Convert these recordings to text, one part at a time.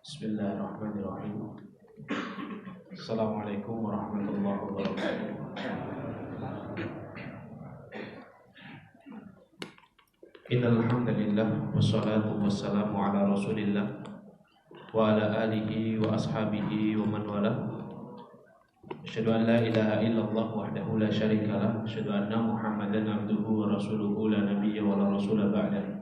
Bismillahirrahmanirrahim. Assalamualaikum warahmatullahi wabarakatuh. Innal hamdalillah wassalatu wassalamu ala Rasulillah wa ala alihi wa ashabihi wa man wala. Asyhadu an la ilaha illallah wahdahu la syarika lah, asyhadu anna Muhammadan abduhu wa rasuluhu la nabiyya wa la rasula ba'dahu.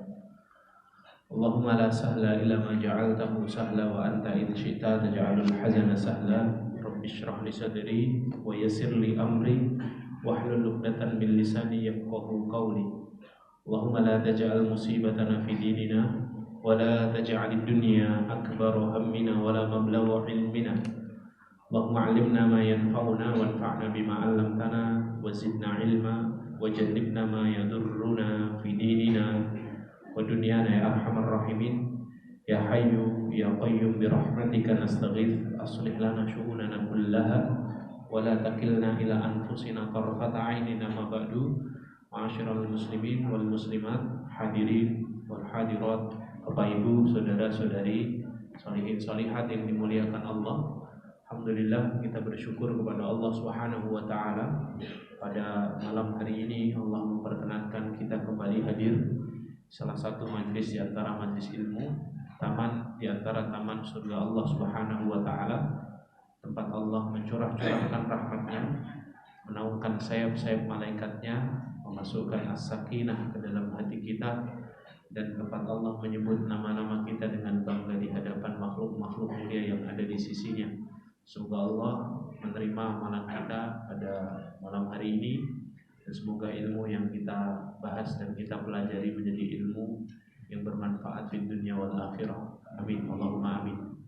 Allahumma la sahla illa ma ja'altahu sahla wa anta in syi'ta taj'alul hazana sahla. Rabbi shrah li sadri wa yassir li amri wahlul 'uqdatam min lisani yafqahu qawli. Allahumma la taj'al musibatana fi dinina wa la taj'alid dunya akbara hammina wa la mablagha ilmina. Allahumma 'allimna ma yanfa'una wanfa'na bima 'allamtana wa zidna 'ilma wa jannibna ma yadurruna fi dinina wa dunyana ya arhamar rahimin. Ya hayyu ya qayyum bi rahmatika nastaghith aslih lana syu'unana kullaha wa la takilna ila anfusina tarfata 'ainin ma ba'du. Ma'asyiral muslimin wal muslimat, hadirin wal hadirat, Bapak Ibu, saudara-saudari, sholihin sholihat yang dimuliakan Allah. Alhamdulillah, kita bersyukur kepada Allah Subhanahu wa taala. Pada malam hari ini Allah memperkenankan kita kembali hadir salah satu majlis di antara majlis ilmu, taman di antara taman surga Allah Subhanahu wa taala, tempat Allah mencurah-curahkan rahmatnya, menaungkan sayap-sayap malaikatnya, memasukkan as-sakinah ke dalam hati kita, dan tempat Allah menyebut nama-nama kita dengan bangga di hadapan makhluk-makhluk mulia yang ada di sisinya. Semoga Allah menerima amalan kita pada malam hari ini, dan semoga ilmu yang kita bahas dan kita pelajari menjadi ilmu yang bermanfaat di dunia wal akhirah. Amin, Allahumma amin.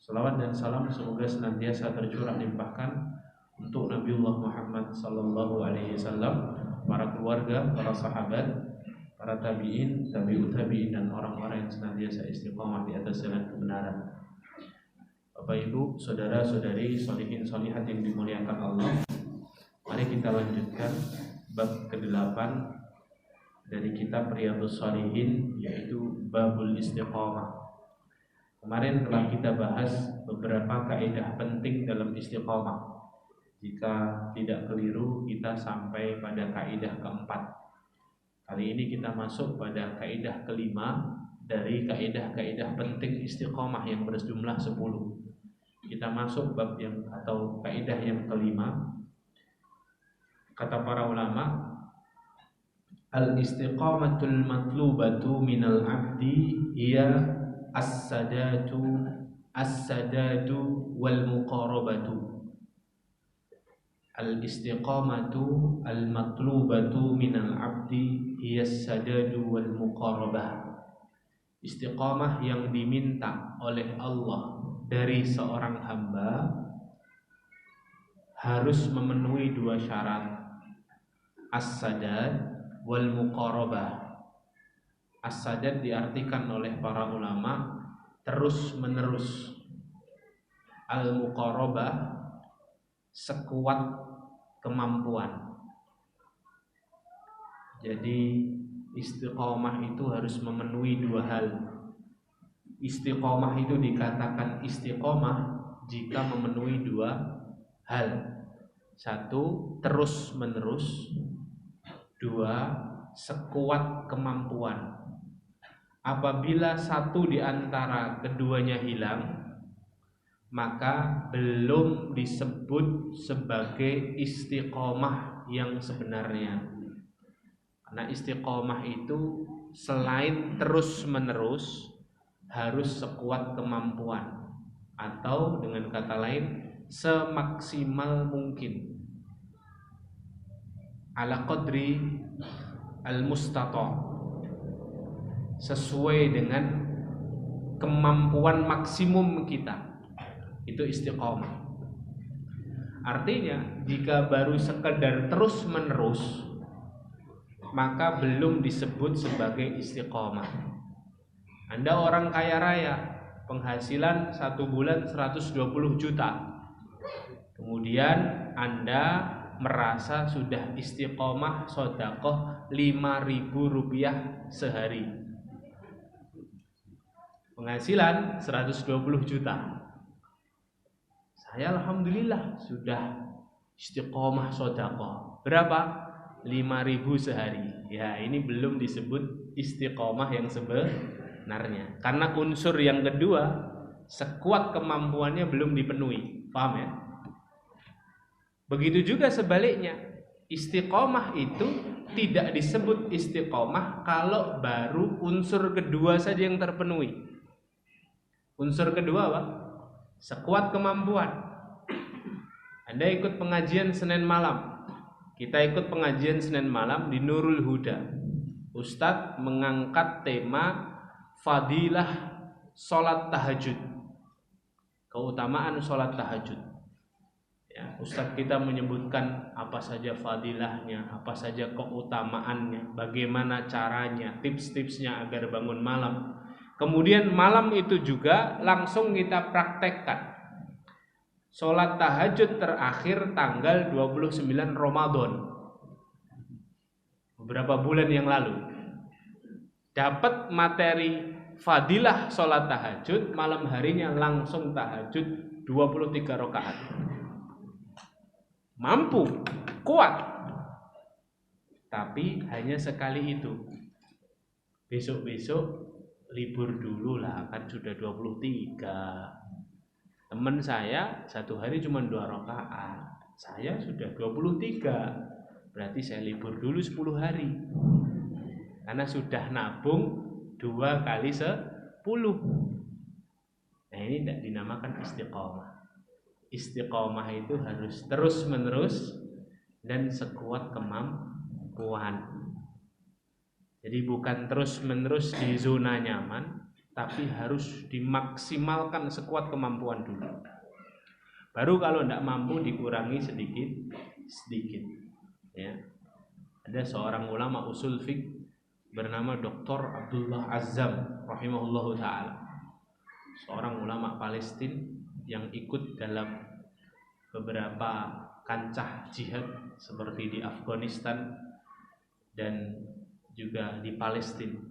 Salawat dan salam semoga senantiasa tercurah limpahkan untuk Nabiullah Muhammad sallallahu alaihi wasallam, para keluarga, para sahabat, para tabi'in, tabi'ut tabi'in, dan orang-orang yang senantiasa istiqamah di atas jalan kebenaran. Bapak Ibu, saudara-saudari, sholihin sholihat yang dimuliakan Allah, mari kita lanjutkan bab ke-8 dari kitab Riyadhus Shalihin, yaitu babul istiqamah. Kemarin telah kita bahas beberapa kaidah penting dalam istiqamah. Jika tidak keliru, kita sampai pada kaidah keempat. Kali ini kita masuk pada kaidah kelima dari kaidah-kaidah penting istiqamah yang berjumlah 10. Kita masuk bab yang atau kaidah yang kelima. Kata para ulama, al-istiqamatul matlubatu minal abdi hiya as-sadatu wal muqarabatu. Al-istiqamatu al-matlubatu minal abdi hiya as-sadadu wal muqarabah. Istiqamah yang diminta oleh Allah dari seorang hamba harus memenuhi dua syarat, as-sadad wal muqarabah. As-sadad diartikan oleh para ulama terus menerus, al-muqarabah sekuat kemampuan. Jadi istiqamah itu harus memenuhi dua hal. Istiqamah itu dikatakan istiqamah jika memenuhi dua hal. Satu, terus menerus. Dua, sekuat kemampuan. Apabila satu di antara keduanya hilang, maka belum disebut sebagai istiqomah yang sebenarnya. Karena istiqomah itu selain terus menerus, harus sekuat kemampuan, atau dengan kata lain semaksimal mungkin, ala qadri al-mustata', sesuai dengan kemampuan maksimum kita. Itu istiqomah. Artinya jika baru sekedar terus menerus, maka belum disebut sebagai istiqomah. Anda orang kaya raya, penghasilan 1 bulan 120 juta. Kemudian Anda merasa sudah istiqomah sedekah 5.000 rupiah sehari. penghasilan 120 juta. Saya alhamdulillah sudah istiqomah sedekah. Berapa? 5.000 sehari. Ya, ini belum disebut istiqomah yang sebenarnya. Karena unsur yang kedua, sekuat kemampuannya belum dipenuhi. Paham ya? Begitu juga sebaliknya. Istiqomah itu tidak disebut istiqomah kalau baru unsur kedua saja yang terpenuhi. Unsur kedua apa? Sekuat kemampuan. Anda ikut pengajian Senin malam. Kita ikut pengajian Senin malam di Nurul Huda. Ustadz mengangkat tema fadilah sholat tahajud, keutamaan sholat tahajud. Ya, Ustadz kita menyebutkan apa saja fadilahnya, apa saja keutamaannya, bagaimana caranya, tips-tipsnya agar bangun malam. Kemudian malam itu juga langsung kita praktekkan. Sholat tahajud terakhir tanggal 29 Ramadan, beberapa bulan yang lalu. Dapat materi fadilah sholat tahajud, malam harinya langsung tahajud 23 rakaat. Mampu, kuat. Tapi hanya sekali itu. Besok-besok libur dulu lah, kan sudah 23. Teman saya satu hari cuma 2 rakaat. Saya sudah 23. Berarti saya libur dulu 10 hari. Karena sudah nabung 2 kali 10. Nah, ini tidak dinamakan istiqomah. Istiqomah itu harus terus menerus dan sekuat kemampuan. Jadi bukan terus menerus di zona nyaman, tapi harus dimaksimalkan sekuat kemampuan dulu. Baru kalau tidak mampu dikurangi sedikit. Ya. Ada seorang ulama usul fiqh bernama Dr. Abdullah Azzam rahimahullahu taala. Seorang ulama Palestina yang ikut dalam beberapa kancah jihad seperti di Afghanistan dan juga di Palestina.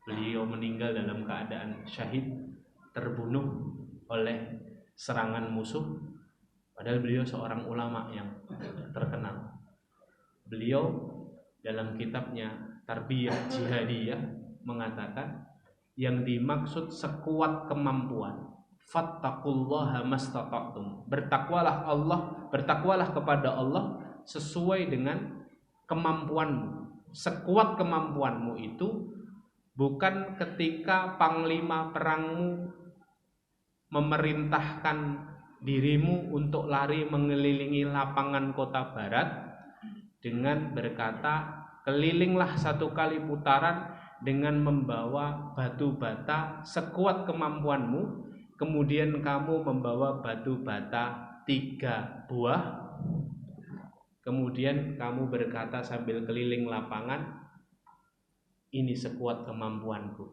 Beliau meninggal dalam keadaan syahid, terbunuh oleh serangan musuh. Padahal beliau seorang ulama yang terkenal. Beliau dalam kitabnya Tarbiyah Jihadiyah mengatakan yang dimaksud sekuat kemampuan, fattaqullaha mastata'tum. Bertakwalah kepada Allah sesuai dengan kemampuanmu. Sekuat kemampuanmu itu bukan ketika panglima perangmu memerintahkan dirimu untuk lari mengelilingi lapangan kota barat dengan berkata, kelilinglah 1 kali putaran dengan membawa batu bata sekuat kemampuanmu. Kemudian kamu membawa batu bata 3 buah. Kemudian kamu berkata sambil keliling lapangan, ini sekuat kemampuanku.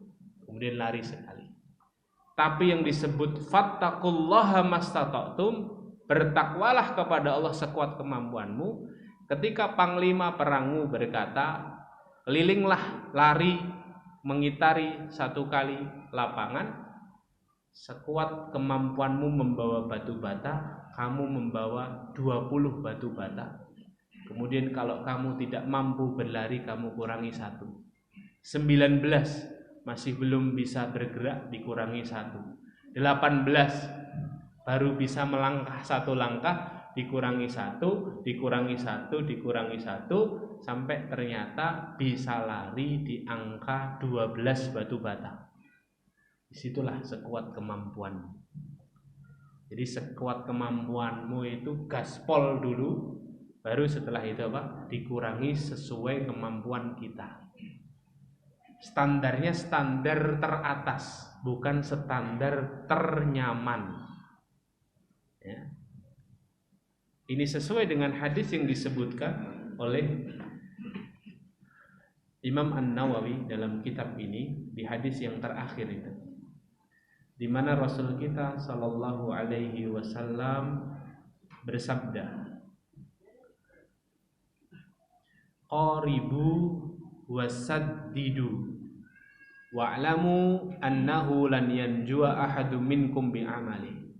Kemudian lari sekali. Tapi yang disebut fattaqullaha mastata'tum, bertakwalah kepada Allah sekuat kemampuanmu. Ketika panglima perangmu berkata, kelilinglah, lari, mengitari 1 kali lapangan, sekuat kemampuanmu membawa batu bata, kamu membawa 20 batu bata. Kemudian kalau kamu tidak mampu berlari, kamu kurangi 1. 19 masih belum bisa bergerak, dikurangi 1. 18 baru bisa melangkah 1 langkah, dikurangi 1, dikurangi 1, dikurangi 1, sampai ternyata bisa lari di angka 12 batu bata. Disitulah sekuat kemampuan. Jadi sekuat kemampuanmu itu gaspol dulu, baru setelah itu apa? Dikurangi sesuai kemampuan kita. Standarnya standar teratas, bukan standar ternyaman. Ya. Ini sesuai dengan hadis yang disebutkan oleh Imam An-Nawawi dalam kitab ini, di hadis yang terakhir itu, di mana Rasul kita sallallahu alaihi wasallam bersabda, qaribu wasaddidu. Wa'lamu annahu lan yanjua ahadum minkum bi'amali.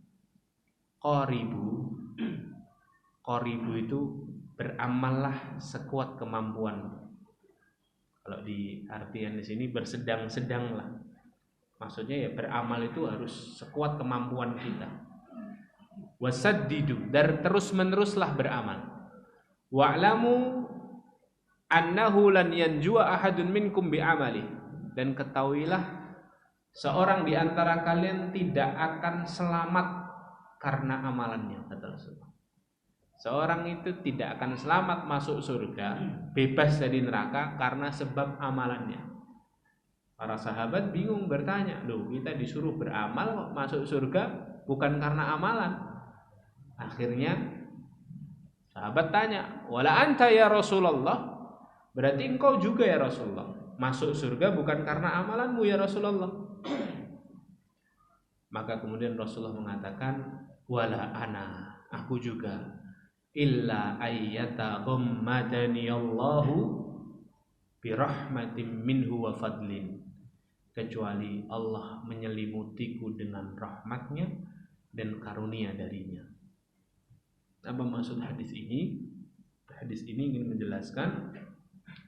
Qaribu itu beramallah sekuat kemampuan. Kalau di artian di sini bersedang-sedanglah. Maksudnya ya beramal itu harus sekuat kemampuan kita. Wasaddidu, dan terus-meneruslah beramal. Wa'lamu annahu lan yanjua ahadun minkum bi'amali. Dan ketahuilah seorang di antara kalian tidak akan selamat karena amalannya, kata Rasulullah. Seorang itu tidak akan selamat masuk surga, bebas dari neraka karena sebab amalannya. Para sahabat bingung bertanya, loh kita disuruh beramal kok masuk surga bukan karena amalan. Akhirnya sahabat tanya, wala anta ya Rasulullah, berarti engkau juga ya Rasulullah masuk surga bukan karena amalanmu ya Rasulullah. Maka kemudian Rasulullah mengatakan, wala ana, aku juga, illa ayyata ghammadani Allahu birahmatin minhu wa fadlin, kecuali Allah menyelimutiku dengan rahmatnya dan karunia darinya. Apa maksud hadis ini? Hadis ini ingin menjelaskan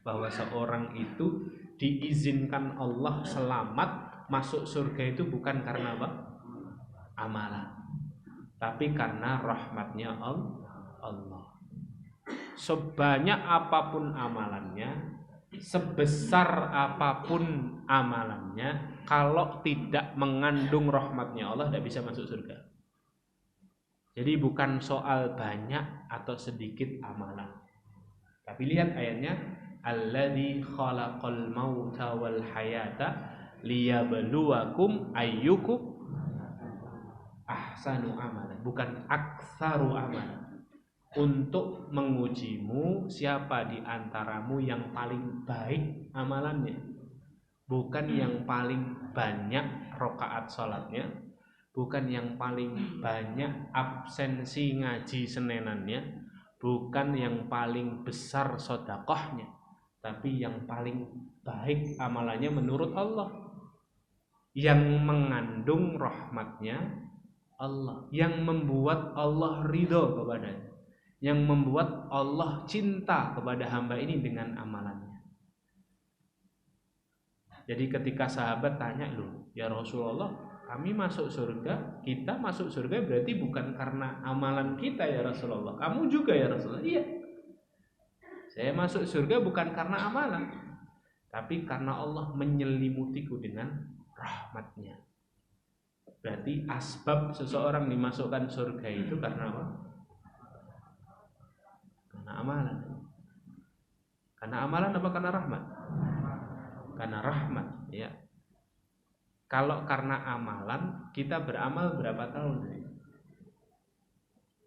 bahwa seorang itu diizinkan Allah selamat masuk surga itu bukan karena apa? Amalan, tapi karena rahmatnya Allah. Sebanyak apapun amalannya, sebesar apapun amalannya, kalau tidak mengandung rahmatnya Allah tidak bisa masuk surga. Jadi bukan soal banyak atau sedikit amalan. Tapi lihat ayatnya, alladzi khalaqal mauta wal hayata liyabluwakum ayyukum ahsanu amalan, bukan aktsaru amalan. Untuk mengujimu siapa di antaramu yang paling baik amalannya, bukan yang paling banyak rakaat salatnya, bukan yang paling banyak absensi ngaji senenannya, bukan yang paling besar sedekahnya, tapi yang paling baik amalannya menurut Allah, yang mengandung rahmatnya Allah, yang membuat Allah ridho kepadanya, yang membuat Allah cinta kepada hamba ini dengan amalannya. Jadi ketika sahabat tanya, loh ya Rasulullah, kami masuk surga, kita masuk surga berarti bukan karena amalan kita ya Rasulullah, kamu juga ya Rasulullah. Iya, saya masuk surga bukan karena amalan, tapi karena Allah menyelimutiku dengan rahmatnya. Berarti asbab seseorang dimasukkan surga itu karena apa? Karena amalan. Karena amalan apa karena rahmat? Karena rahmat, ya. Kalau karena amalan, kita beramal berapa tahun?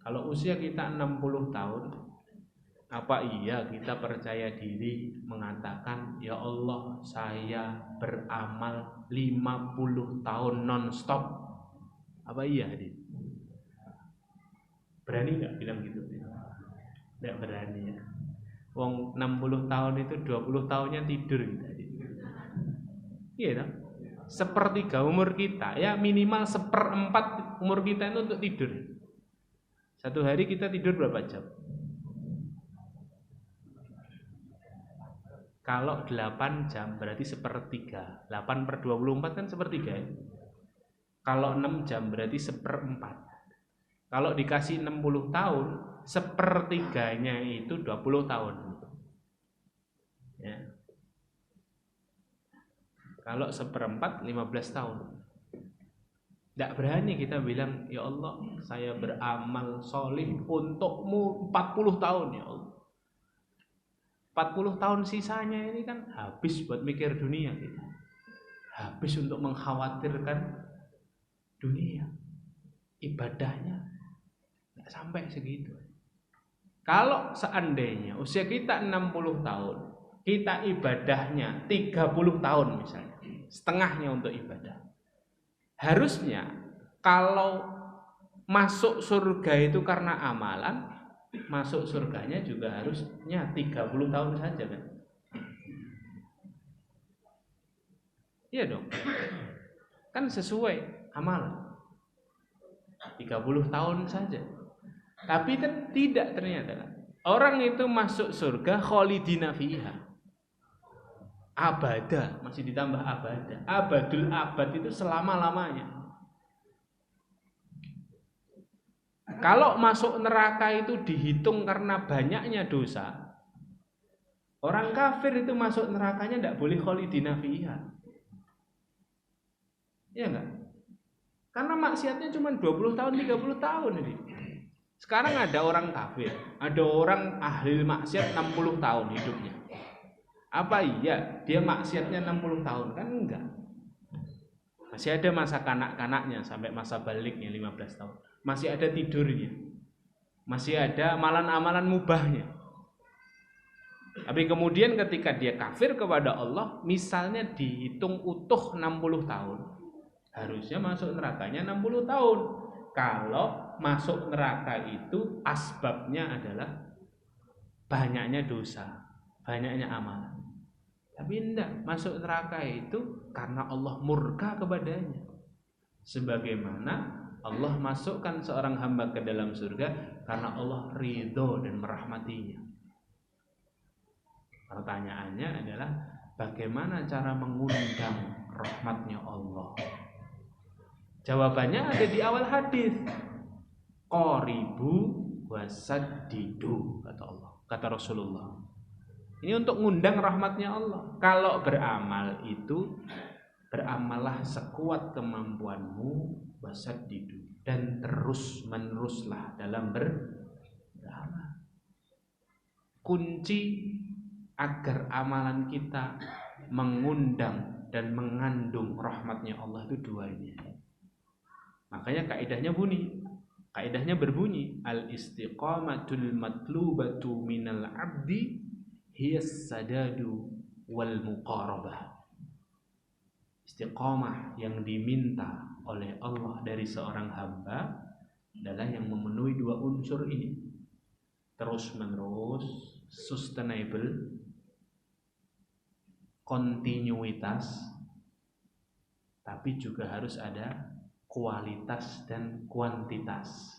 Kalau usia kita 60 tahun, apa iya kita percaya diri mengatakan, ya Allah, saya beramal 50 tahun non-stop? Apa iya, Hadir? Berani nggak bilang gitu? Nggak berani ya. Wong 60 tahun itu 20 tahunnya tidur gitu. Iya kan? Sepertiga umur kita, ya minimal 1/4 umur kita itu untuk tidur. Satu hari kita tidur berapa jam? Kalau 8 jam berarti 1/3. 8/24 kan 1/3 ya? Kalau 6 jam berarti 1/4. Kalau dikasih 60 tahun, 1/3-nya itu 20 tahun. Ya. Kalau 1/4 15 tahun. Tidak berani kita bilang, ya Allah, saya beramal solih untukmu 40 tahun ya Allah. 40 tahun sisanya ini kan habis buat mikir dunia kita. Habis untuk mengkhawatirkan dunia. Ibadahnya tidak sampai segitu. Kalau seandainya usia kita 60 tahun, kita ibadahnya 30 tahun misalnya, setengahnya untuk ibadah. Harusnya kalau masuk surga itu karena amalan, masuk surganya juga harusnya 30 tahun saja kan. Iya dong. Kan sesuai amalan. 30 tahun saja. Tapi tidak ternyata. Orang itu masuk surga khalidina fiha. Abada, masih ditambah abada. Abadul abad itu selama-lamanya. Kalau masuk neraka itu dihitung karena banyaknya dosa, orang kafir itu masuk nerakanya tidak boleh khalidina fiha. Iya enggak? Karena maksiatnya cuma 20 tahun, 30 tahun ini. Sekarang ada orang kafir, ada orang ahli maksiat 60 tahun hidupnya. Apa iya dia maksiatnya 60 tahun? Kan enggak. Masih ada masa kanak-kanaknya sampai masa baliknya 15 tahun. Masih ada tidurnya. Masih ada amalan-amalan mubahnya. Tapi kemudian ketika dia kafir kepada Allah, misalnya dihitung utuh 60 tahun, harusnya masuk nerakanya 60 tahun. Kalau masuk neraka itu asbabnya adalah banyaknya dosa, banyaknya amalan. Tapi tidak, masuk neraka itu karena Allah murka kepadanya. Sebagaimana Allah masukkan seorang hamba ke dalam surga karena Allah ridho dan merahmatinya. Pertanyaannya adalah bagaimana cara mengundang rahmatnya Allah? Jawabannya ada di awal hadis. Qaribu wasaddidu, kata Allah, kata Rasulullah. Ini untuk mengundang rahmatnya Allah. Kalau beramal itu beramallah sekuat kemampuanmu, wasaddidu, dan terus meneruslah dalam beramal. Kunci agar amalan kita mengundang dan mengandung rahmatnya Allah itu dua ini. Makanya kaidahnya berbunyi al-istiqamatul matlubatu minal abdi hiyas sadadu wal muqarabah. Istiqamah yang diminta oleh Allah dari seorang hamba adalah yang memenuhi dua unsur ini. Terus menerus, sustainable, kontinuitas, tapi juga harus ada kualitas dan kuantitas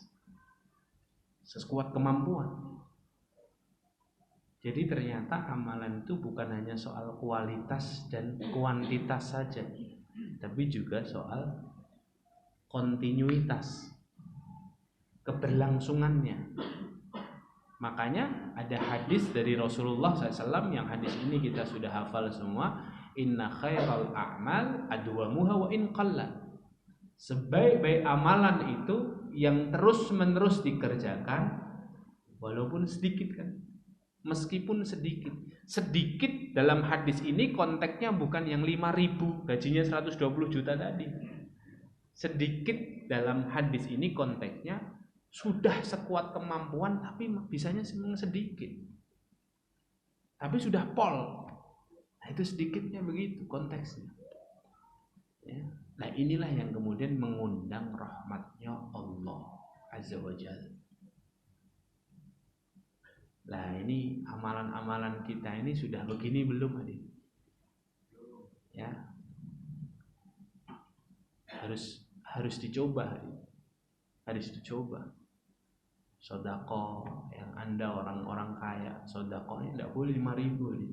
sekuat kemampuan. Jadi ternyata amalan itu bukan hanya soal kualitas dan kuantitas saja, tapi juga soal kontinuitas, keberlangsungannya. Makanya ada hadis dari Rasulullah SAW, yang hadis ini kita sudah hafal semua, inna khairal a'mal adwamuha wa in qalla. Sebaik-baik amalan itu yang terus-menerus dikerjakan walaupun sedikit, kan? Meskipun sedikit. Sedikit dalam hadis ini konteksnya bukan yang 5.000 gajinya 120 juta tadi. Sedikit dalam hadis ini konteksnya sudah sekuat kemampuan tapi bisanya sedikit. Tapi sudah pol. Nah, itu sedikitnya begitu konteksnya. Ya. Nah, inilah yang kemudian mengundang rahmatnya Allah Azza wa Jalla. Nah, ini amalan-amalan kita ini sudah begini belum, adik? Ya, harus dicoba, adik. Harus dicoba. Sedekah yang Anda orang-orang kaya, sedekahnya tidak boleh 5.000, adik.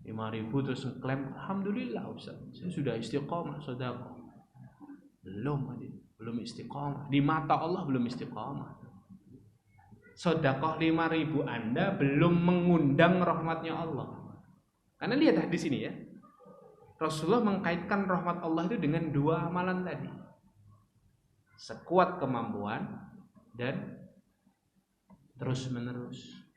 5.000 terus ngeklaim, alhamdulillah Ustaz, saya sudah istiqomah sedekah. Belum, adik. Belum istiqomah. Di mata Allah belum istiqomah. Sedekah 5.000 Anda belum mengundang rahmatnya Allah. Karena lihat di sini ya, Rasulullah mengkaitkan rahmat Allah itu dengan dua amalan tadi, sekuat kemampuan dan terus menerus.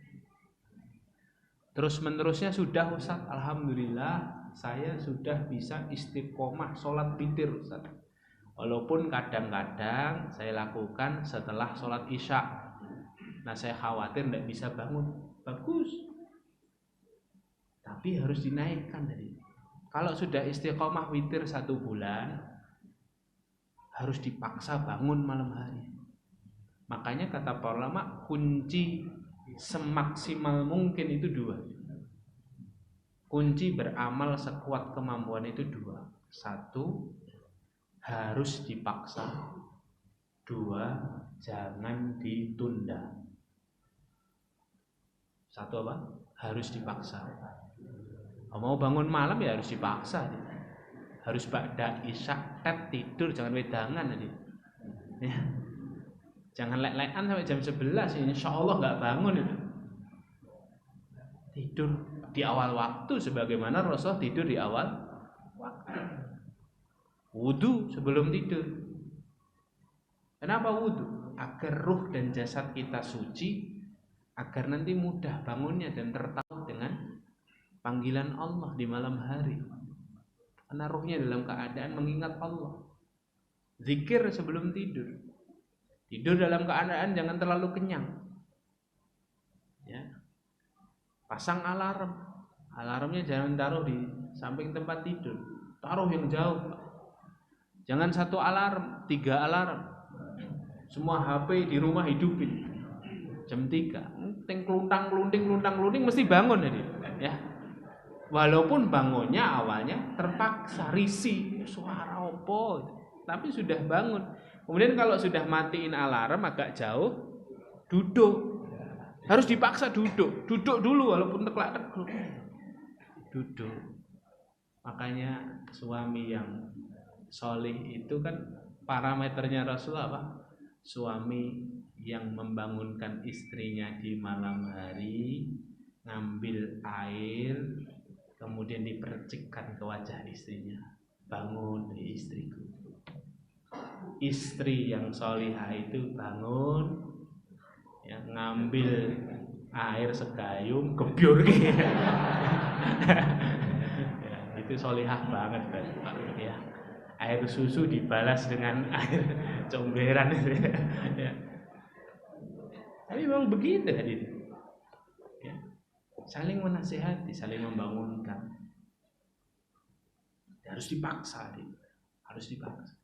Terus menerusnya sudah, Ustaz, alhamdulillah saya sudah bisa istiqomah sholat witir, Ustaz. Walaupun kadang-kadang saya lakukan setelah sholat isya. Nah, saya khawatir tidak bisa bangun. Bagus. Tapi harus dinaikkan tadi. Kalau sudah istiqomah witir 1 bulan, harus dipaksa bangun malam hari. Makanya kata para ulama, kunci semaksimal mungkin itu 2. kunci beramal sekuat kemampuan itu dua. Satu, harus dipaksa. Dua, jangan ditunda. Satu apa? Harus dipaksa. Mau bangun malam ya harus dipaksa. Harus ba'da isya tidur, jangan wedangan tadi. Ya. Jangan lek-lekan sampai jam 11, insya Allah nggak bangun itu. Tidur di awal waktu sebagaimana Rasul tidur di awal waktu. Wudu sebelum tidur. Kenapa wudu? Agar ruh dan jasad kita suci, agar nanti mudah bangunnya dan tertaut dengan panggilan Allah di malam hari. Karena ruhnya dalam keadaan mengingat Allah. Zikir sebelum tidur. Tidur dalam keadaan jangan terlalu kenyang. Ya. Pasang alarm. Alarmnya jangan taruh di samping tempat tidur. Taruh yang jauh. Jangan satu alarm, 3 alarm. Semua HP di rumah hidupin. Jam 3. Ting kluntang-klunting mesti bangun jadi. Ya. Walaupun bangunnya awalnya terpaksa, risih, suara opo, tapi sudah bangun. Kemudian kalau sudah matiin alarm agak jauh, duduk. Harus dipaksa duduk dulu walaupun teklak-tekluk. Duduk. Makanya suami yang solih itu kan parameternya Rasulullah apa? Suami yang membangunkan istrinya di malam hari, ngambil air, kemudian dipercikkan ke wajah istrinya. Bangun istriku. Istri yang solihah itu bangun, ya, ngambil air segayung, gebyur gitu. Ya, itu solihah banget kan. Ya. Air susu dibalas dengan air comberan itu. Ya. Tapi memang begitu hadirin. Ya. Saling menasihati, saling membangunkan. Harus dipaksa, harus dipaksa.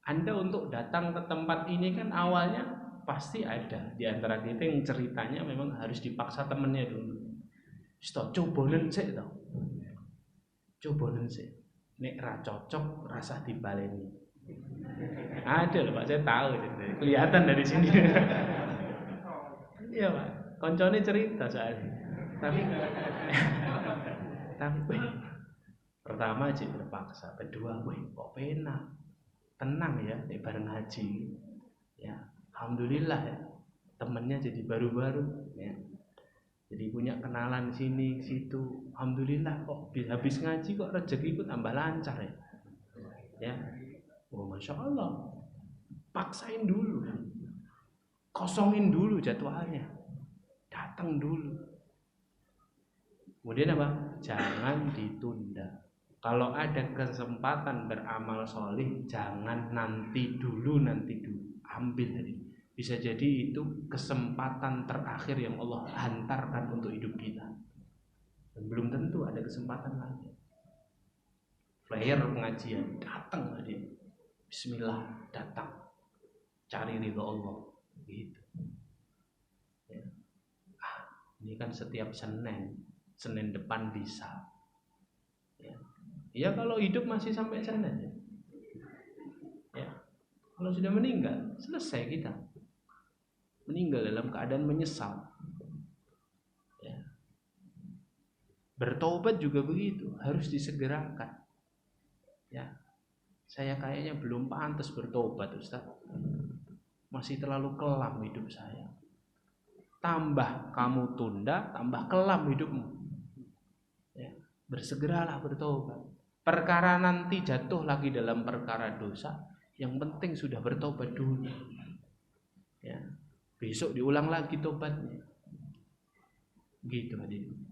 Anda untuk datang ke tempat ini kan awalnya pasti ada di antara kita yang ceritanya memang harus dipaksa temennya dulu. Cobanen sik to. Cobanen sik. Nek ra cocok rasa dibaleni. Ada loh Pak, saya tahu kelihatan dari sini. Iya Pak, koncone cerita soalnya. Tapi pertama aja terpaksa, kedua kok penak, tenang ya, bareng haji, ya alhamdulillah ya, temennya jadi baru-baru, ya, jadi punya kenalan sini situ, alhamdulillah kok habis ngaji kok rezeki ikut tambah lancar ya, oh masya Allah, paksain dulu, kosongin dulu jadwalnya, datang dulu. Kemudian apa? Jangan ditunda. Kalau ada kesempatan beramal solih, jangan nanti dulu. Ambil tadi. Bisa jadi itu kesempatan terakhir yang Allah hantarkan untuk hidup kita. Dan belum tentu ada kesempatan lagi. Flyer pengajian, datang tadi. Bismillah, datang. Cari ridho Allah. Gitu. Ya. Ini kan setiap Senin depan bisa. Ya kalau hidup masih sampai sana ya. Kalau sudah meninggal, selesai kita. Meninggal dalam keadaan menyesal. Ya. Bertobat juga begitu, harus disegerakan. Ya. Saya kayaknya belum pantas bertobat, Ustaz. Masih terlalu kelam hidup saya. Tambah kamu tunda, tambah kelam hidupmu. Ya. Bersegeralah bertobat. Perkara nanti jatuh lagi dalam perkara dosa, yang penting sudah bertobat dulu. Ya. Besok diulang lagi tobatnya. Gitu hadirin.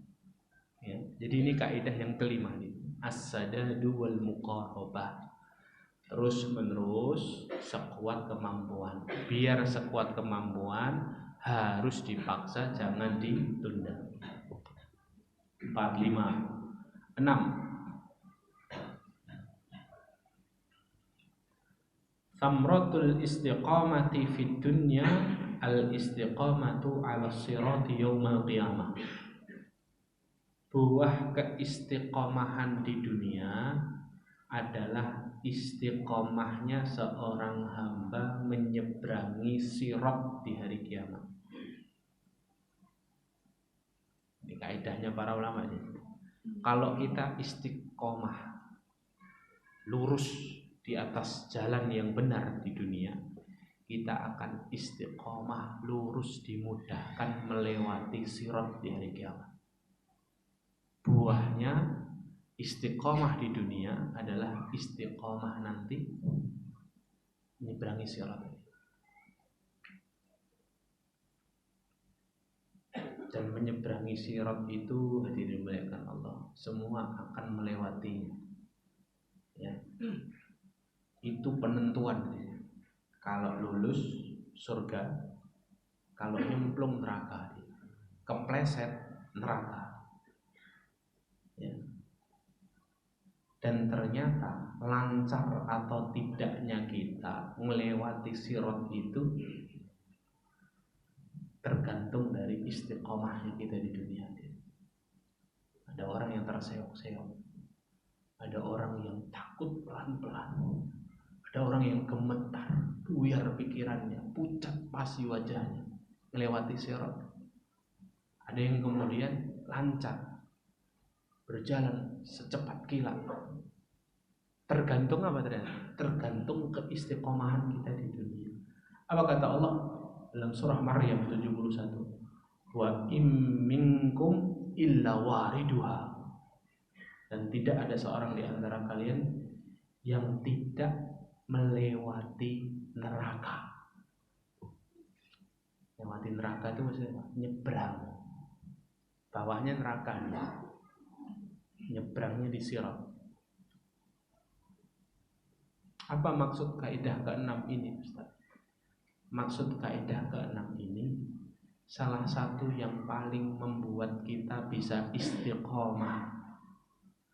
Ya. Jadi ini kaidah yang kelima nih. As-sadadu wal muqarabah. Terus menerus sekuat kemampuan. Biar sekuat kemampuan harus dipaksa, jangan ditunda. 4, 5, 6. Samratul istiqamati fid dunya al istiqamatu 'ala sirati yaumal qiyamah. buah keistiqomahan di dunia adalah istiqomahnya seorang hamba menyeberangi sirat di hari kiamat. Ini kaidahnya para ulama ini. Kalau kita istiqomah lurus di atas jalan yang benar di dunia, kita akan istiqomah lurus dimudahkan melewati sirat di hari kiamat. Buahnya istiqomah di dunia adalah istiqomah nanti menyeberangi sirat. Dan menyeberangi sirat itu hadirin dimuliakan Allah, semua akan melewatinya. Ya. Itu penentuan. Kalau lulus surga, kalau nyemplung neraka, kepleset neraka. Ya. Dan ternyata lancar atau tidaknya kita melewati sirat itu tergantung dari istiqomahnya kita di dunia. Ada orang yang terseok-seok, ada orang yang takut pelan-pelan, ada orang yang gemetar, buyar pikirannya, pucat pasi wajahnya melewati sirat. Ada yang kemudian lancar, berjalan secepat kilat. Tergantung apa ternyata? Tergantung keistiqomahan kita di dunia. Apa kata Allah dalam surah Maryam 71? Wa im minkum illa wariduha. Dan tidak ada seorang di antara kalian yang tidak melewati neraka. Melewati neraka itu maksudnya nyebrang. Bawahnya neraka, nyebrangnya di sirat. Apa maksud kaidah ke-6 ini, Ustaz? Maksud kaidah ke-6 ini salah satu yang paling membuat kita bisa istiqomah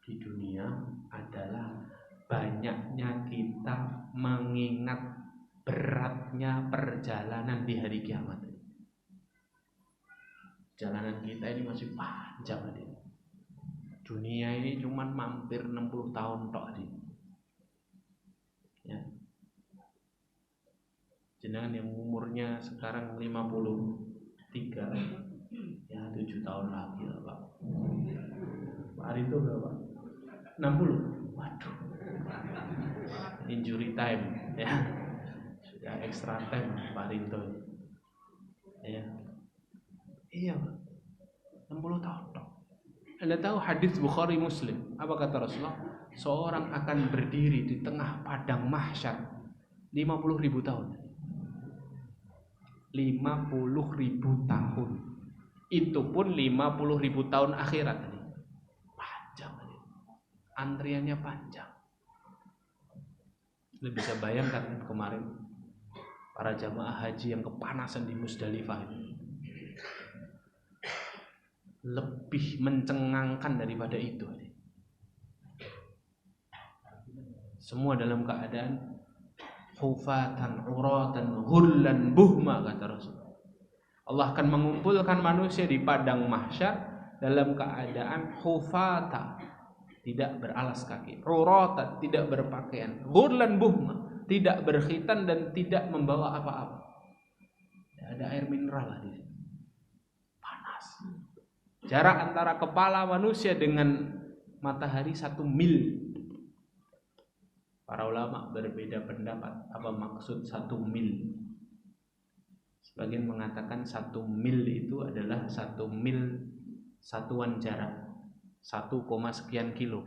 di dunia adalah banyaknya kita mengingat beratnya perjalanan di hari kiamat. Jalanan kita ini masih panjang, adik. Dunia ini cuma mampir 60 tahun tok, adik. Ya. Jenengan yang umurnya sekarang 53, ya 7 tahun lagi lah, Pak. Pak Arito berapa? 60. Waduh. Injury time, ya. Sudah extra time Pak Arito. Ya. Iya, Pak. 60 tahun tok. Anda tahu hadis Bukhari Muslim, apa kata Rasulullah? Seorang akan berdiri di tengah padang mahsyar 50.000 tahun. 50.000 tahun. Itu pun 50.000 tahun akhirat. Panjang. Antriannya panjang. Anda bisa bayangkan kemarin para jamaah haji yang kepanasan di Musdalifah ini. Lebih mencengangkan daripada itu. Semua dalam keadaan hufatan, uratan, ghullan, buhma, kata Rasul. Allah akan mengumpulkan manusia di padang mahsyar dalam keadaan hufata, tidak beralas kaki, uratan, tidak berpakaian, ghullan, buhma, tidak berkhitan dan tidak membawa apa-apa. Ada air mineral di sini. Panas. Jarak antara kepala manusia dengan matahari 1 mil. Para ulama berbeda pendapat apa maksud 1 mil. Sebagian mengatakan 1 mil itu adalah 1 mil satuan jarak 1, sekian kilo.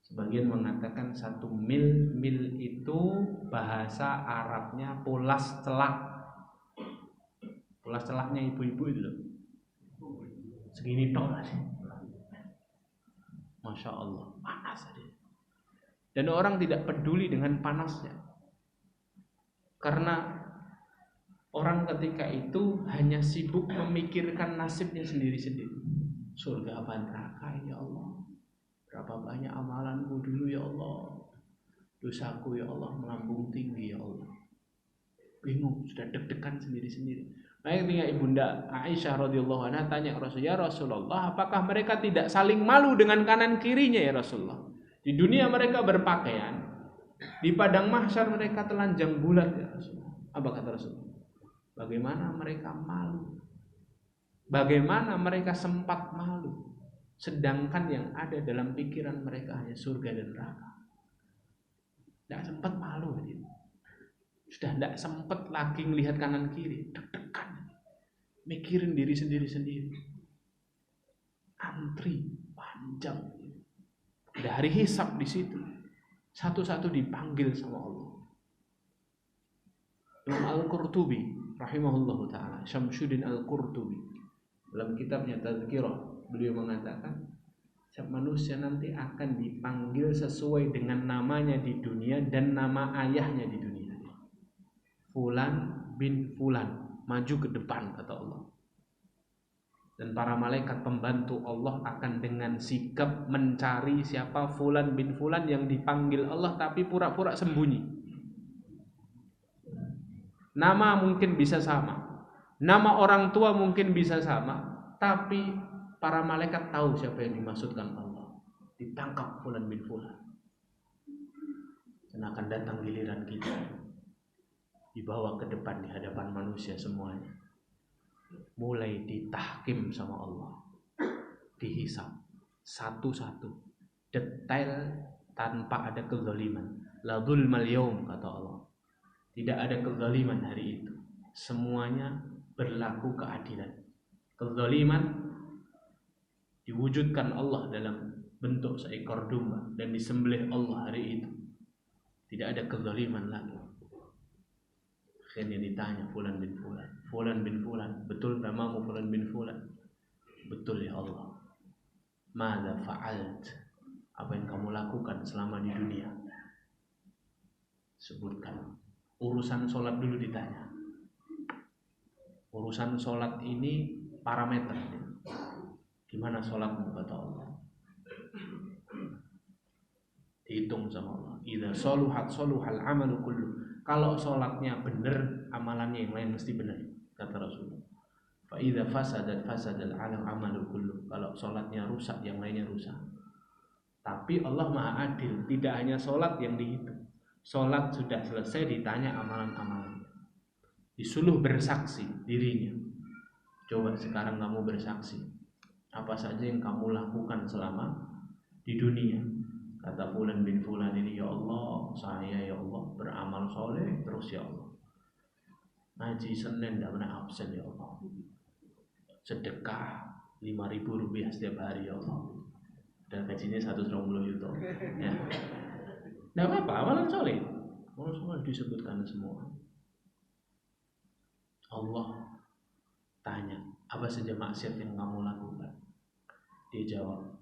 Sebagian mengatakan 1 mil, mil itu bahasa Arabnya pulas celak. Pulas celaknya ibu-ibu itu loh. Segini tok sih. Masya Allah, panas aja. Dan orang tidak peduli dengan panasnya. Karena orang ketika itu hanya sibuk memikirkan nasibnya sendiri-sendiri. Surga apa neraka, ya Allah. Berapa banyak amalanku dulu, ya Allah. Dosaku, ya Allah, melambung tinggi, ya Allah. Bingung, sudah deg-degan sendiri-sendiri. Nah, ketika Ibunda Aisyah radhiyallahu anha tanya Rasul, "Ya Rasulullah, apakah mereka tidak saling malu dengan kanan kirinya ya Rasulullah? Di dunia mereka berpakaian, di padang mahsyar mereka telanjang bulat ya Rasulullah." Apa kata Rasulullah? Bagaimana mereka malu? Bagaimana mereka sempat malu? Sedangkan yang ada dalam pikiran mereka hanya surga dan neraka. Tidak sempat malu gitu. Sudah tidak sempat lagi melihat kanan kiri, deg-degan, mikirin diri sendiri, antri panjang. Ada hari hisab di situ, satu-satu dipanggil sama Allah. Imam Al-Qurtubi, rahimahullahu taala, Syamsuddin Al-Qurtubi, dalam kitabnya Tazkirah, beliau mengatakan, setiap manusia nanti akan dipanggil sesuai dengan namanya di dunia dan nama ayahnya di dunia. Fulan bin Fulan, maju ke depan kata Allah. Dan para malaikat pembantu Allah akan dengan sigap mencari siapa Fulan bin Fulan yang dipanggil Allah tapi pura-pura sembunyi. Nama mungkin bisa sama, nama orang tua mungkin bisa sama, tapi para malaikat tahu siapa yang dimaksudkan Allah. Ditangkap Fulan bin Fulan. Dan akan datang giliran kita, dibawa ke depan di hadapan manusia semuanya, mulai ditahkim sama Allah, dihisab satu-satu, detail tanpa ada kezaliman. La dzulmal yaum kata Allah. Tidak ada kezaliman hari itu. Semuanya berlaku keadilan. Kezaliman diwujudkan Allah dalam bentuk seekor domba dan disembelih Allah hari itu. Tidak ada kezaliman lagi. Akhirnya ditanya Fulan bin Fulan, Fulan bin Fulan, betul namamu Fulan bin Fulan? Betul ya Allah. Madza fa'alt? Apa yang kamu lakukan selama di dunia? Sebutkan. Urusan sholat dulu ditanya. Urusan sholat ini parameter. Gimana sholatmu kata Allah? Dihitung sama Allah. Idza shaluhat shaluhal amalu kullu. Kalau sholatnya benar, amalannya yang lain mesti benar, kata Rasulullah. Fa idza fasadat fasadal amalu kullu. Kalau sholatnya rusak, yang lainnya rusak. Tapi Allah Maha Adil, tidak hanya sholat yang dihitung. Sholat sudah selesai, ditanya amalan-amalan. Disuruh bersaksi dirinya. Coba sekarang kamu bersaksi. Apa saja yang kamu lakukan selama di dunia? Kata Fulan bin Fulan ini, ya Allah, saya ya Allah beramal soleh terus ya Allah. Ngaji Senin tidak pernah absen ya Allah. Sedekah 5.000 rupiah setiap hari ya Allah. Dan gajinya 120 juta. Ya. Tidak apa-apa, amalan soleh. Amalan soleh disebutkan semua. Allah tanya, apa saja maksiat yang kamu lakukan? Dia jawab,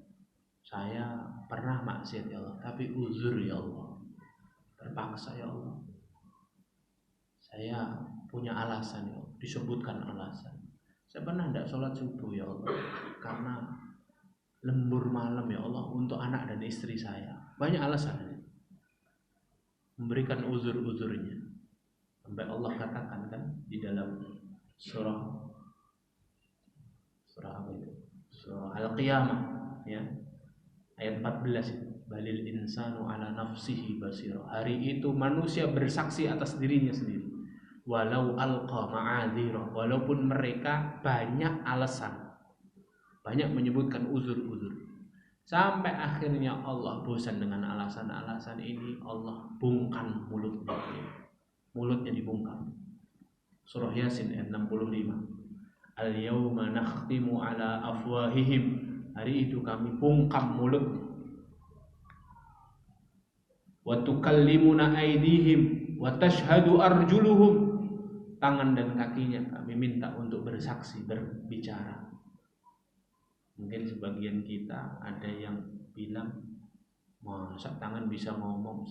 saya pernah maksiat ya Allah, tapi uzur ya Allah, terpaksa ya Allah. Saya punya alasan ya Allah, disebutkan alasan. Saya pernah tidak sholat subuh ya Allah, karena lembur malam ya Allah untuk anak dan istri saya. Banyak alasan, memberikan uzur-uzurnya. Sampai Allah katakan kan di dalam surah apa itu? Surah Al-Qiyamah ya. Ayat 14, balil insanu ala nafsihi basira. Hari itu manusia bersaksi atas dirinya sendiri. Walau alqa ma'adzira, walaupun mereka banyak alasan, banyak menyebutkan uzur-uzur. Sampai akhirnya Allah bosan dengan alasan-alasan ini, Allah bungkam mulutnya. Mulutnya dibungkam. Surah Yasin ayat 65. Al-yawma nakhtimu ala afwahihim. Hari itu kami bungkam mulutnya. Wa tukallimuna aydihim wa tashhadu arjuluhum. Tangan dan kakinya kami minta untuk bersaksi, berbicara. Mungkin sebagian kita ada yang bilang, masa tangan bisa ngomong?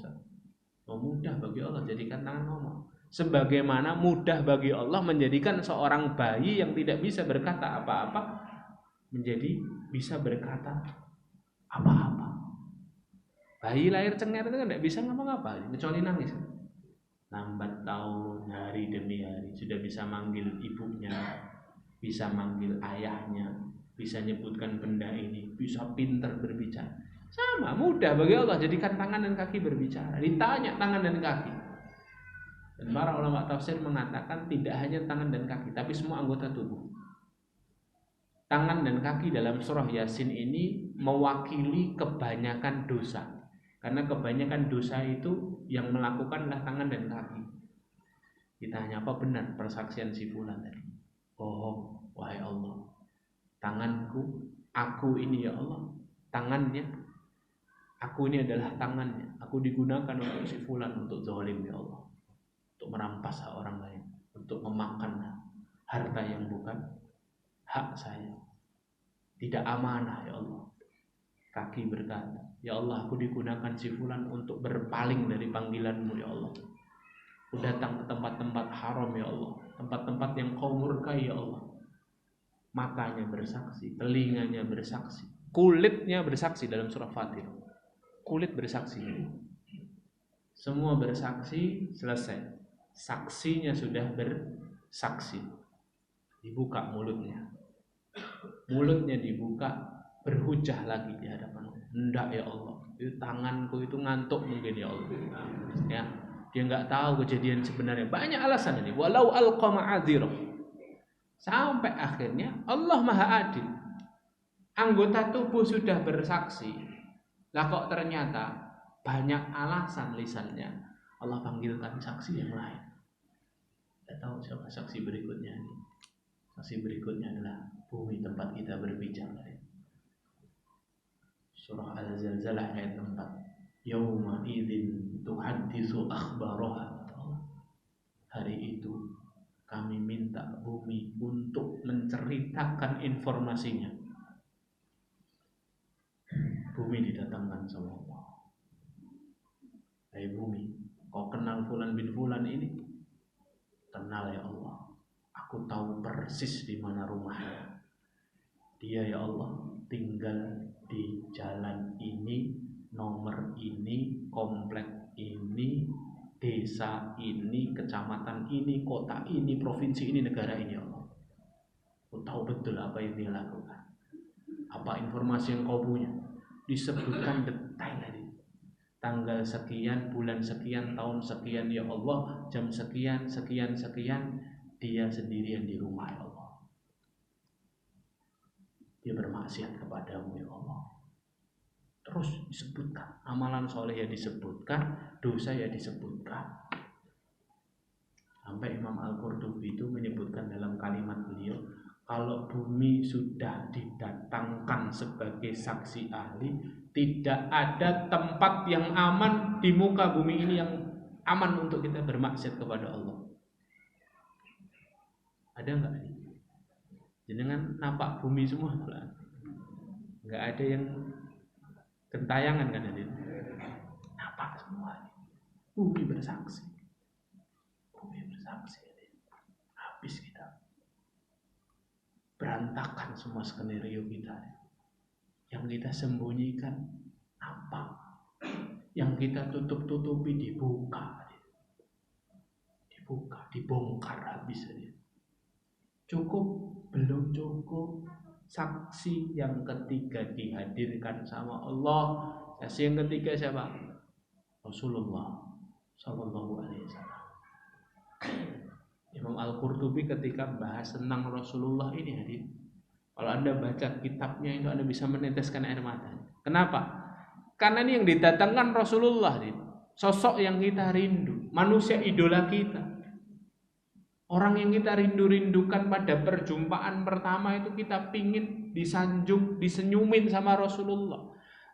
Oh, mudah bagi Allah jadikan tangan ngomong. Sebagaimana mudah bagi Allah menjadikan seorang bayi yang tidak bisa berkata apa-apa menjadi bisa berkata apa-apa. Bayi lahir cengar itu kan tidak bisa ngapa-ngapa kecuali nangis. lambat tahun, hari demi hari, sudah bisa manggil ibunya, bisa manggil ayahnya, bisa nyebutkan benda ini, bisa pinter berbicara. Sama, mudah bagi Allah jadikan tangan dan kaki berbicara. Ditanya tangan dan kaki. Dan para ulama tafsir mengatakan tidak hanya tangan dan kaki, tapi semua anggota tubuh. Tangan dan kaki dalam surah Yasin ini mewakili kebanyakan dosa. Karena kebanyakan dosa itu yang melakukanlah tangan dan kaki. Ditanya apa benar persaksian si fulan tadi? Bohong, wahai Allah. Tanganku, aku ini ya Allah, tangannya. Aku ini adalah tangannya. Aku digunakan untuk si fulan untuk zalim ya Allah. Untuk merampas hak orang lain, untuk memakan harta yang bukan hak saya. Tidak amanah ya Allah. Kaki berkata, ya Allah, aku digunakan si fulan untuk berpaling dari panggilanmu ya Allah. Aku datang ke tempat-tempat haram ya Allah, tempat-tempat yang kau murkai ya Allah. Matanya bersaksi, telinganya bersaksi, kulitnya bersaksi dalam surah Fatir. Kulit bersaksi. Semua bersaksi, selesai. Saksinya sudah bersaksi. Dibuka mulutnya. Mulutnya dibuka, berhujah lagi di hadapan Allah. Hendak ya Allah, itu tanganku itu ngantuk mungkin ya Allah. Ya, dia nggak tahu kejadian sebenarnya. Banyak alasan ini. Walau alqa ma'adzirah. Sampai akhirnya Allah Maha Adil. Anggota tubuh sudah bersaksi. Lah kok ternyata banyak alasan lisannya. Allah panggilkan saksi yang lain. Tidak tahu siapa saksi berikutnya ini. Saksi berikutnya adalah bumi tempat kita berbicara. Surah Al-Zalzalah ayat 4. Yauma idzin tuhaddisu akhbaraha. Hari itu kami minta bumi untuk menceritakan informasinya. Bumi didatangkan sama Allah. Hai bumi, kau kenal fulan bin fulan ini? Kenal ya Allah. Aku tahu persis di mana rumahnya. Dia ya Allah tinggal di jalan ini, nomor ini, komplek ini, desa ini, kecamatan ini, kota ini, provinsi ini, negara ini ya Allah. Aku tahu betul apa yang dia lakukan. Apa informasi yang kau punya? Disebutkan detail tadi. Tanggal sekian, bulan sekian, tahun sekian ya Allah, jam sekian, sekian, sekian, dia sendirian di rumah ya Allah. Dia bermaksiat kepadamu ya Allah. Terus disebutkan, amalan soleh ya disebutkan, dosa ya disebutkan. Sampai Imam Al-Qurtubi itu menyebutkan dalam kalimat beliau, kalau bumi sudah didatangkan sebagai saksi ahli, tidak ada tempat yang aman di muka bumi ini yang aman untuk kita bermaksiat kepada Allah. Ada enggak nih? Jenengan nampak bumi semua lah. Enggak ada yang gentayangan kan ada. Nampak semua. Bumi bersaksi. Bumi bersaksi. Habis kita. Berantakan semua skenario kita. Yang kita sembunyikan nampak. Yang kita tutup-tutupi dibuka. Dibuka, dibongkar habis aja. Cukup, belum cukup. Saksi yang ketiga dihadirkan sama Allah. Saksi yang ketiga siapa? Rasulullah Sallallahu Alaihi Wasallam. Imam Al-Qurtubi ketika bahas tentang Rasulullah ini hadir. Kalau Anda baca kitabnya itu Anda bisa meneteskan air mata. Kenapa? Karena ini yang didatangkan Rasulullah, sosok yang kita rindu, manusia idola kita. Orang yang kita rindu-rindukan pada perjumpaan pertama itu kita pingin disanjung, disenyumin sama Rasulullah.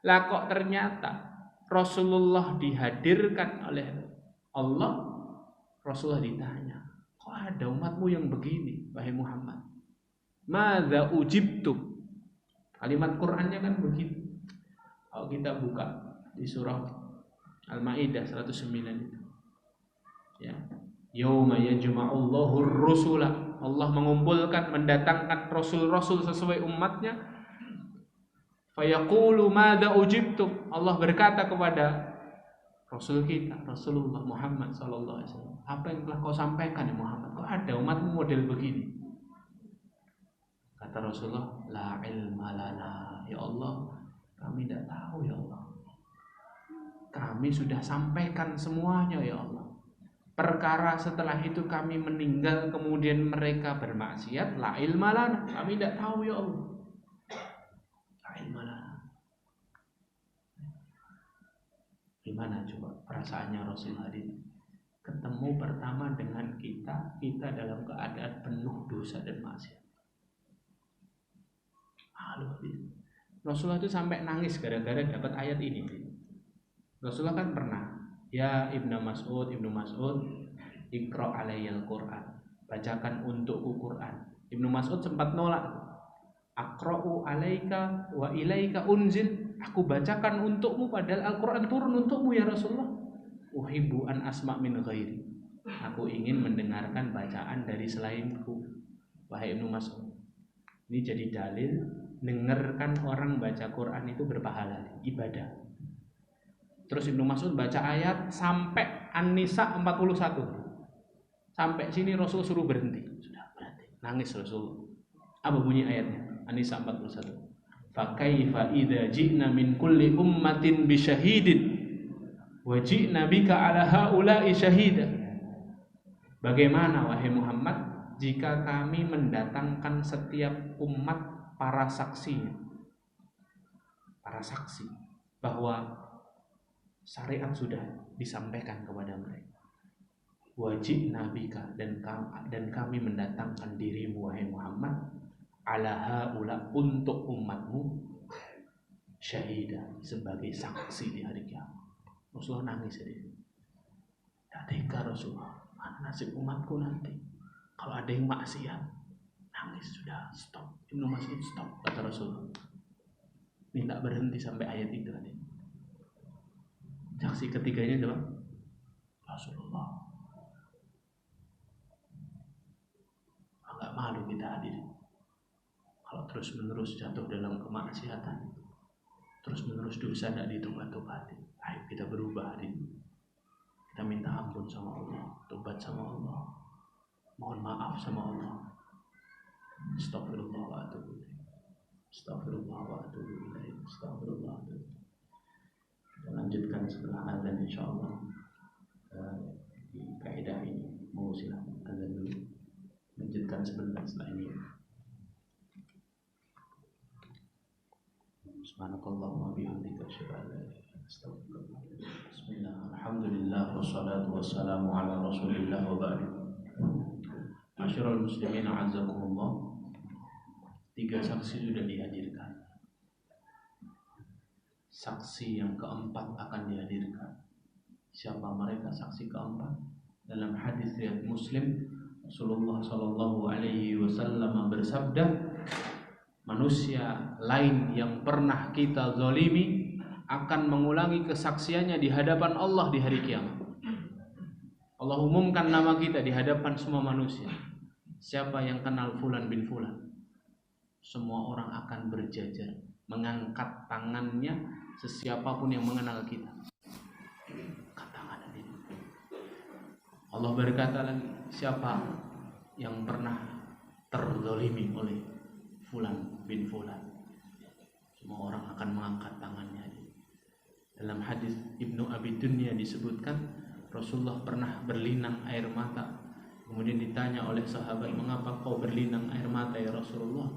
Lah kok ternyata Rasulullah dihadirkan oleh Allah, Rasulullah ditanya, kok ada umatmu yang begini, wahai Muhammad? Madza ujibtum? Kalimat Qur'annya kan begitu. Kalau kita buka di surah Al-Maidah 109 itu. Ya. Yauma yajma'ullahu ar-rusula. Allah mengumpulkan, mendatangkan rasul-rasul sesuai umatnya. Fayaqulu madza ujibtum? Allah berkata kepada Rasul kita, Rasulullah Muhammad SAW. Apa yang telah kau sampaikan ya Muhammad? Kok ada umatmu model begini? Kata Rasulullah, la ilma lana. Ya Allah, kami tidak tahu ya Allah. Kami sudah sampaikan semuanya ya Allah. Perkara setelah itu kami meninggal, kemudian mereka bermaksiat, la ilma lana. Kami tidak tahu ya Allah. La ilma lana. Gimana coba perasaannya Rasul hari ini? Ketemu pertama dengan kita dalam keadaan penuh dosa dan maksiat. Rasulullah itu sampai nangis gara-gara dapat ayat ini. Rasulullah kan pernah, ya Ibnu Mas'ud, Iqra alayyal Qur'an, bacakan untukku Quran. Ibnu Mas'ud sempat nolak. Aqra'u alaika wa ilaika unzil. Aku bacakan untukmu padahal Al-Quran turun untukmu ya Rasulullah. Uhibbu an asma' min ghairi. Aku ingin mendengarkan bacaan dari selainku. Wahai Ibnu Mas'ud. Ini jadi dalil dengarkan orang baca Quran itu berpahala, ibadah. Terus Ibnu Mas'ud baca ayat sampai An-Nisa 41. Sampai sini Rasul suruh berhenti. Sudah berhenti. Nangis Rasul. Apa bunyi ayatnya? An-Nisa 41. Fa kaifa idza ji'na min kulli ummatin bi syahidin wa ji'na bika 'ala haula'i syahida. Bagaimana wahai Muhammad jika kami mendatangkan setiap umat para saksi bahwa syariat sudah disampaikan kepada mereka. Wa ji'na bika dan kami mendatangkan dirimu wahai Muhammad ala haula untuk umatmu syahidah sebagai saksi di hari kiamat. Rasulullah nangis jadi. Tak tega Rasulullah, mana nasib umatku nanti kalau ada yang maksiat. Nangis sudah, stop. Ibnu Mas'ud stop, kata Rasulullah. Minta berhenti sampai ayat itu tadi. Saksi ketiganya adalah Rasulullah. Enggak malu kita hadirin. Kalau terus-menerus jatuh dalam kemaksiatan, terus-menerus dosa tidak ditobat-tobati. Ayo kita berubah hari ini. Kita minta ampun sama Allah, tobat sama Allah, mohon maaf sama Allah. Astagfirullah wa atubu ilaih. Astagfirullah wa atubu ilaih. Astagfirullah wa atubu ilaih. Kita lanjutkan setelah azan insyaallah. Di kaidah ini mau silakan azan dulu. Lanjutkan sebentar setelah ini. Subhanakallahumma bihamdika asyhadu an la ilaha illa anta astaghfiruka wa atubu ilaik. Bismillah, alhamdulillah wassalatu wassalamu ala Rasulillah wa ba'd. Masyarul muslimin a'azzakumullah. 3 saksi sudah dihadirkan. Saksi yang keempat akan dihadirkan. Siapa mereka saksi keempat? Dalam hadis riwayat Muslim, Rasulullah sallallahu alaihi wasallam bersabda, manusia lain yang pernah kita zalimi akan mengulangi kesaksiannya di hadapan Allah di hari kiamat. Allah umumkan nama kita di hadapan semua manusia. Siapa yang kenal Fulan bin Fulan? Semua orang akan berjajar mengangkat tangannya sesiapapun yang mengenal kita. Angkat tangan ini. Allah berkata lagi, siapa yang pernah terzalimi oleh Fulan bin Fulan? Semua orang akan mengangkat tangannya. Dalam hadis Ibnu Abi Dunya disebutkan Rasulullah pernah berlinang air mata. Kemudian ditanya oleh sahabat, mengapa kau berlinang air mata ya Rasulullah?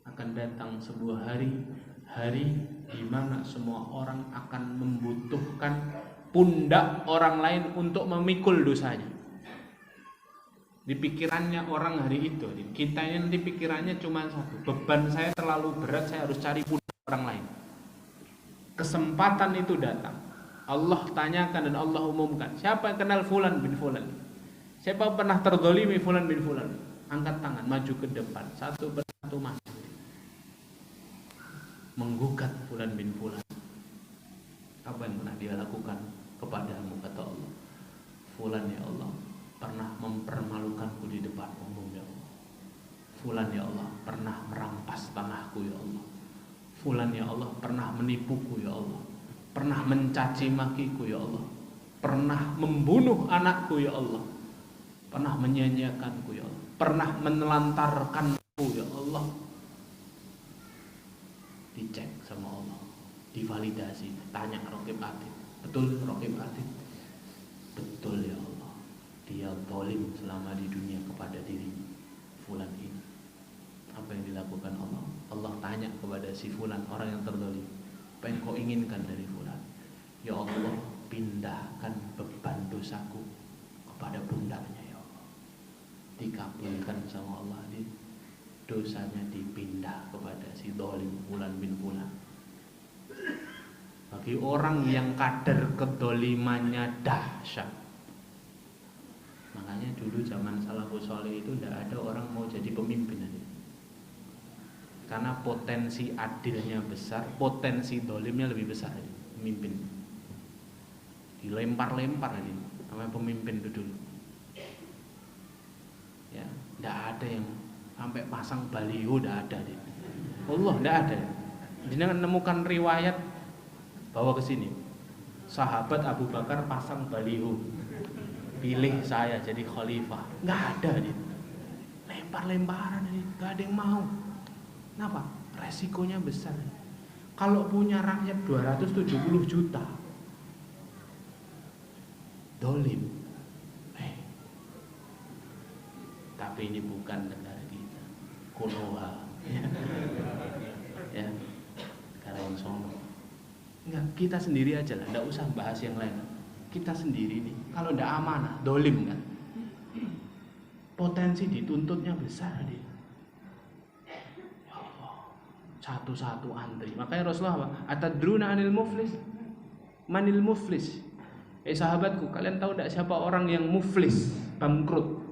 Akan datang sebuah hari di mana semua orang akan membutuhkan pundak orang lain untuk memikul dosanya. Di pikirannya orang hari itu, kita ini nanti pikirannya cuma satu, beban saya terlalu berat, saya harus cari pundak orang lain. Kesempatan itu datang, Allah tanyakan dan Allah umumkan, siapa yang kenal Fulan bin Fulan? Siapa pernah terzalimi Fulan bin Fulan? Angkat tangan, maju ke depan, satu persatu maju, menggugat Fulan bin Fulan. Apa yang pernah dia lakukan kepadamu? Kata Allah, Fulan ya Allah pernah mempermalukanku di depan umum ya Allah. Fulan ya Allah pernah merampas tanahku ya Allah. Fulan ya Allah pernah menipuku ya Allah, pernah mencaci makiku ya Allah. pernah membunuh anakku ya Allah, pernah menyia-nyiakanku ya Allah, pernah menelantarkanku ya Allah. Dicek sama Allah, divalidasi, tanya Raqib Atid, betul Raqib Atid? Betul ya Allah, dia zalim selama di dunia kepada dirinya fulan ini. Apa yang dilakukan Allah? Allah tanya kepada si fulan, orang yang terzalim, apa yang kau inginkan dari fulan? Ya Allah, pindahkan beban dosaku kepada pundaknya ya Allah. Dikabulkan sama Allah, dosanya dipindah kepada si zalim fulan bin fulan. Bagi orang yang kadar kedolimannya dahsyat. Makanya dulu zaman salafus saleh itu tidak ada orang mau jadi pemimpin aja. Karena potensi adilnya besar, potensi dolimnya lebih besar aja, pemimpin. Dilempar-lempar aja namanya pemimpin itu dulu. Ya, tidak ada yang sampai pasang baliho, tidak ada deh. Allah tidak ada. Jangan menemukan riwayat bawa ke sini. Sahabat Abu Bakar pasang baliho, pilih saya jadi khalifah. Nggak ada deh. Lempar-lemparan ini, nggak ada yang mau. Kenapa? Resikonya besar. Kalau punya rakyat 270 juta, dolim. Tapi ini bukan negara kita. Konoha. Ya. Negara yang sombong. Enggak, kita sendiri aja lah, enggak usah bahas yang lain. Kita sendiri nih, kalau enggak amanah, dolim kan. Potensi dituntutnya besar dia. Ya Allah, satu-satu antri. Makanya Rasulullah apa? Atadruna anil muflis? Manil muflis? Sahabatku, kalian tahu enggak siapa orang yang muflis, bangkrut?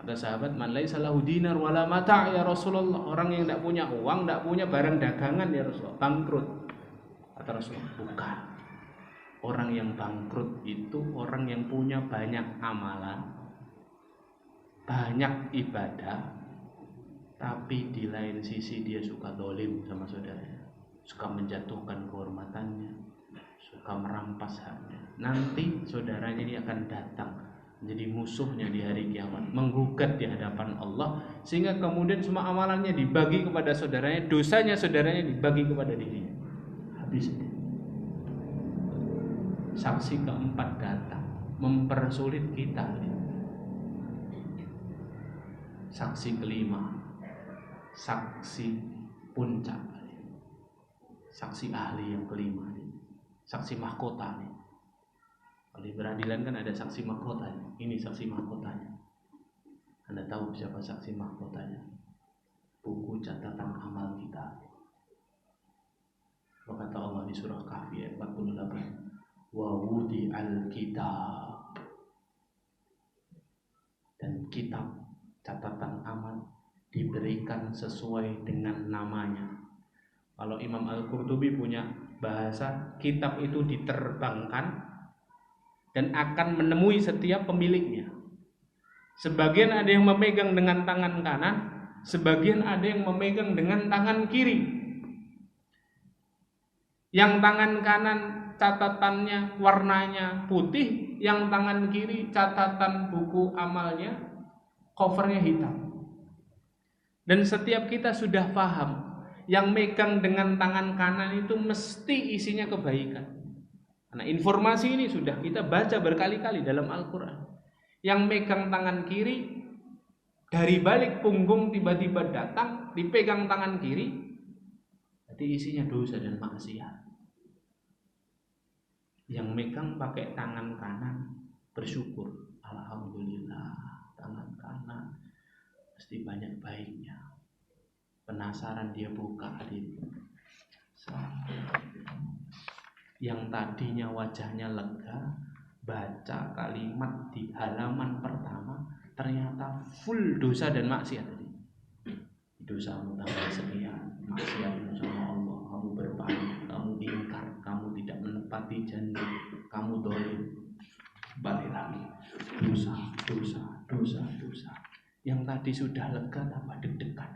Ada sahabat, man laisa lahu dinar wala mata' ya Rasulullah. Orang yang tidak punya uang, tidak punya barang dagangan ya Rasulullah, bangkrut. Kata Rasulullah, bukan. Orang yang bangkrut itu orang yang punya banyak amalan, banyak ibadah, tapi di lain sisi dia suka dolim sama saudaranya, suka menjatuhkan kehormatannya, suka merampas haknya. Nanti saudaranya ini akan datang jadi musuhnya di hari kiamat, menggugat di hadapan Allah, sehingga kemudian semua amalannya dibagi kepada saudaranya, dosanya saudaranya dibagi kepada dirinya. Habis itu saksi keempat datang mempersulit kita. Saksi kelima, saksi puncak, saksi ahli yang kelima, saksi mahkota nih. Kalau di peradilan kan ada saksi mahkotanya. Ini saksi mahkotanya. Anda tahu siapa saksi mahkotanya? Buku catatan amal kita. Kata Allah di surah Kahfi ayat 48, wa wudi'al kitab, dan kitab catatan amal diberikan sesuai dengan namanya. Kalau Imam Al-Qurtubi punya bahasa, kitab itu diterbangkan dan akan menemui setiap pemiliknya. Sebagian ada yang memegang dengan tangan kanan, sebagian ada yang memegang dengan tangan kiri. Yang tangan kanan catatannya warnanya putih, yang tangan kiri catatan buku amalnya covernya hitam. Dan setiap kita sudah paham, yang megang dengan tangan kanan itu mesti isinya kebaikan. Nah, informasi ini sudah kita baca berkali-kali dalam Al-Quran. Yang megang tangan kiri, dari balik punggung tiba-tiba datang, dipegang tangan kiri, berarti isinya dosa dan maksiat. Yang megang pakai tangan kanan, bersyukur, alhamdulillah, tangan kanan pasti banyak baiknya. Penasaran dia buka hadis. Yang tadinya wajahnya lega, baca kalimat di halaman pertama, ternyata full dosa dan maksiat tadi. Dosamu tambah sekian, maksiatmu sama Allah, kamu berpaling, kamu ingkar, kamu tidak menepati janji, kamu dolim. Balik lagi, dosa. Yang tadi sudah lega tambah deg-degan,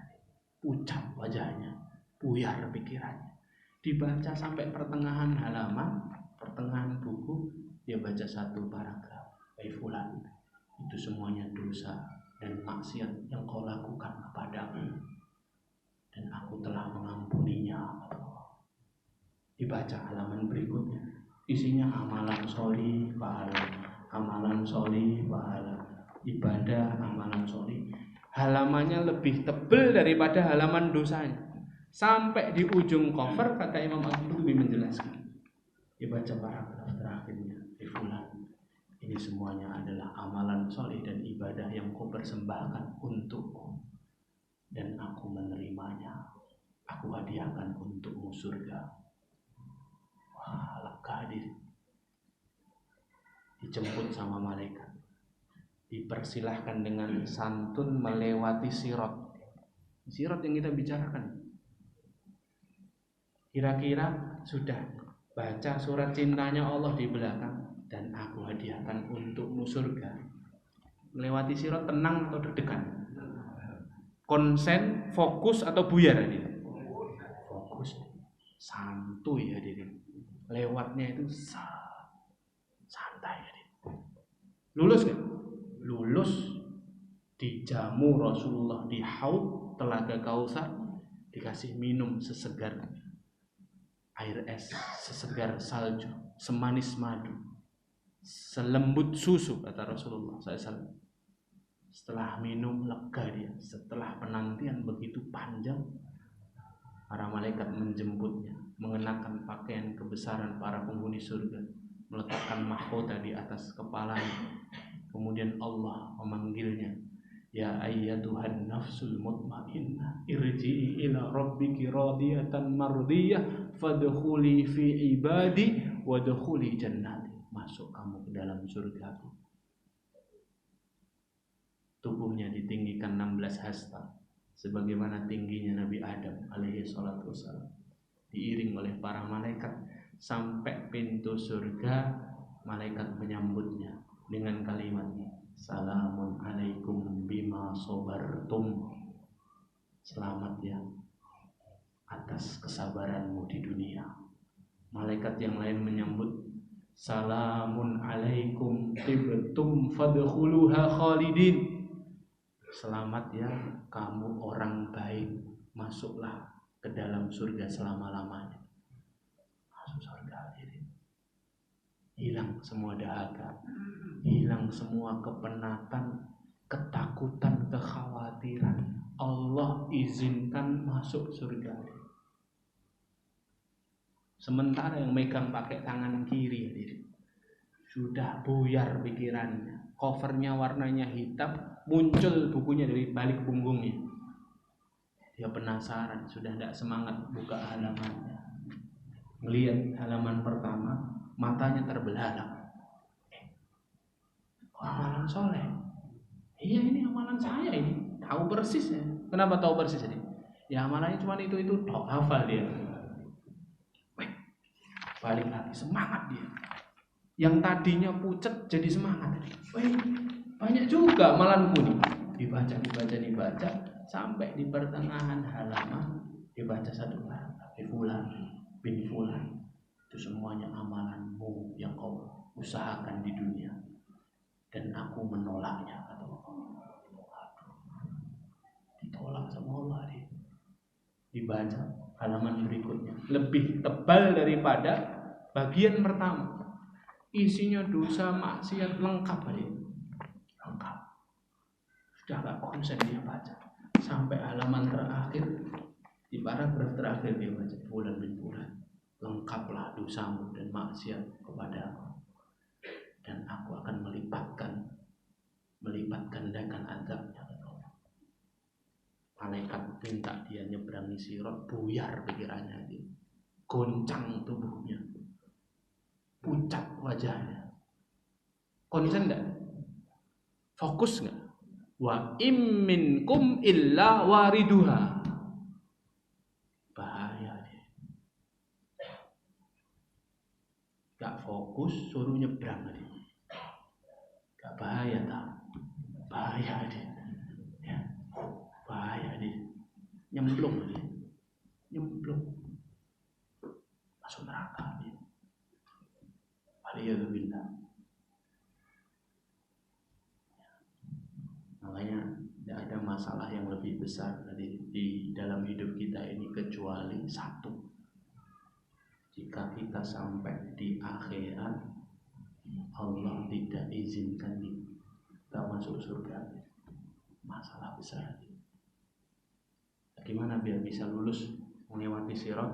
pucat wajahnya, buyar pikirannya. Dibaca sampai pertengahan halaman, pertengahan buku, dia baca satu paragraf. Fulan, itu semuanya dosa dan maksiat yang kau lakukan kepadaku, dan aku telah mengampuninya. Dibaca halaman berikutnya, isinya amalan sholih pahala, amalan sholih pahala, ibadah amalan sholih. Halamannya lebih tebal daripada halaman dosanya. Sampai di ujung cover kata Imam Al-Qurtubi menjelaskan, dibaca paragraf terakhirnya, fulan, ini semuanya adalah amalan sholih dan ibadah yang kau persembahkan untukku, dan aku menerimanya. Aku hadiahkan untukmu surga. Wah, lega diri. Dijemput sama malaikat, dipersilahkan dengan santun melewati sirat. Sirat yang kita bicarakan. Kira-kira sudah baca surat cintanya Allah di belakang, dan aku hadiahkan untukmu surga. Melewati sirat tenang atau deg-degan? Konsen, fokus atau buyar ini? Fokus, santuy hadirin. Lewatnya itu santai hadirin. Lulus kan? Lulus, dijamu Rasulullah di haud telaga Kautsar, dikasih minum sesegar air es, sesegar salju, semanis madu, selembut susu, kata Rasulullah SAW. Setelah minum lega dia. Setelah penantian begitu panjang, para malaikat menjemputnya, mengenakan pakaian kebesaran para penghuni surga, meletakkan mahkota di atas kepalanya. Kemudian Allah memanggilnya, ya ayyatuhan nafsul mutmainnah, irji'i ila rabbiki radiyatan mardiyah, fadkhuli fi ibadi wadkhuli jannati. Masuk kamu ke dalam surgaku. Tubuhnya ditinggikan 16 hasta, sebagaimana tingginya Nabi Adam alaihi salatu wassalam, diiring oleh para malaikat sampai pintu surga. Malaikat menyambutnya dengan kalimatnya, salamun alaikum bima sobartum. Selamat ya atas kesabaranmu di dunia. Malaikat yang lain menyambut, salamun alaikum tibtum fadkhuluha khalidin. Selamat ya kamu orang baik, masuklah ke dalam surga selama-lamanya. Masuk surga ini. Hilang semua dahaga, hilang semua kepenatan, ketakutan, kekhawatiran. Allah izinkan masuk surga. Sementara yang megang pakai tangan kiri sudah buyar pikirannya. Covernya warnanya hitam, muncul bukunya dari balik punggungnya. Dia penasaran, sudah tidak semangat buka halamannya. Melihat halaman pertama, matanya terbelalak. Amalan soleh. Iya, ini amalan saya ini. Tahu persis ya. Kenapa tahu persis ini? Ya amalannya cuma itu tok, hafal dia. Balik lagi, semangat dia. Yang tadinya pucet jadi semangat. Banyak juga amalanku nih. Dibaca sampai di pertengahan halaman dibaca satu paragraf. Fulan bin fulan, itu semuanya amalanmu yang kau usahakan di dunia, dan aku menolaknya, kata Allah. Ditolak sama Allah dia. Dibaca halaman berikutnya, lebih tebal daripada bagian pertama. Isinya dosa maksiat lengkap dia. Lengkap. Sudah gak konsen dia baca. Sampai halaman terakhir, di paragraf terakhir dia baca, fulan bin fulan, lengkaplah dosamu dan maksiat kepadaku, dan aku akan melipat gandakan azabnya. Malaikat minta dia nyeberangi sirat, buyar pikirannya dia, goncang tubuhnya, pucat wajahnya. Konsen enggak? Fokus enggak? Wa im minkum illa wariduha. Bahaya dia. Gak fokus, suruh nyebrang dia. Gak bahaya tak? Bahaya dia. Ya. Bahaya dia. Nyemplung dia. Nyemplung. Masuk neraka dia. Waliyadzubillah. masalah yang lebih besar di dalam hidup kita ini kecuali satu. Jika kita sampai di akhirat, Allah tidak izinkan kita masuk surga, masalah besar. Bagaimana biar bisa lulus melewati sirat?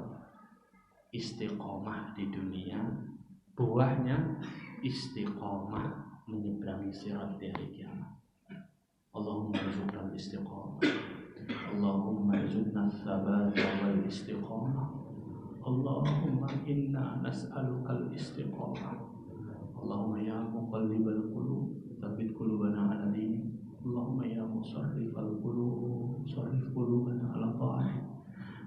Istiqomah di dunia, buahnya istiqomah menyeberangi sirat di hari kiamat. Allahumma rizqna istiqomah, Allahumma rizqna tsabata wal istiqomah, Allahumma inna nas'alukal istiqomah, Allahumma ya muqallibal qulub tsabbit qulubana ala dinik, Allahumma ya musarrifal qulub sarrif qulubana ala ta'atik,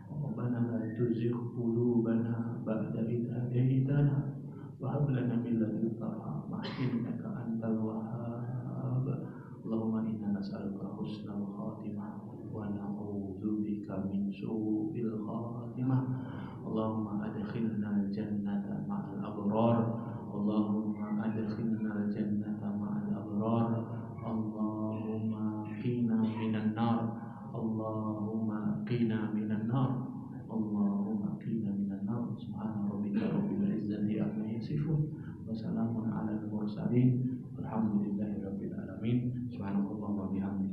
Rabbana la tuzigh qulubana ba'da idh hadaytana wa hab lana min ladunka rahmah innaka antal wahhab, Allahumma inna nas'aluka husnal khatimah wa na'udzu bika min su'il khatimah, Allahumma adkhilna al-jannata ma'al abrar, Allahumma adkhilna al-jannata ma'al abrar, Allahumma qina minan nar, Allahumma qina minan nar, Allahumma qina minan nar. Subhana rabbika rabbil izzati amma yasifun wa salamun alal mursalin walhamdulillahi rabbil alamin. Subhanallah wa bihamdihi.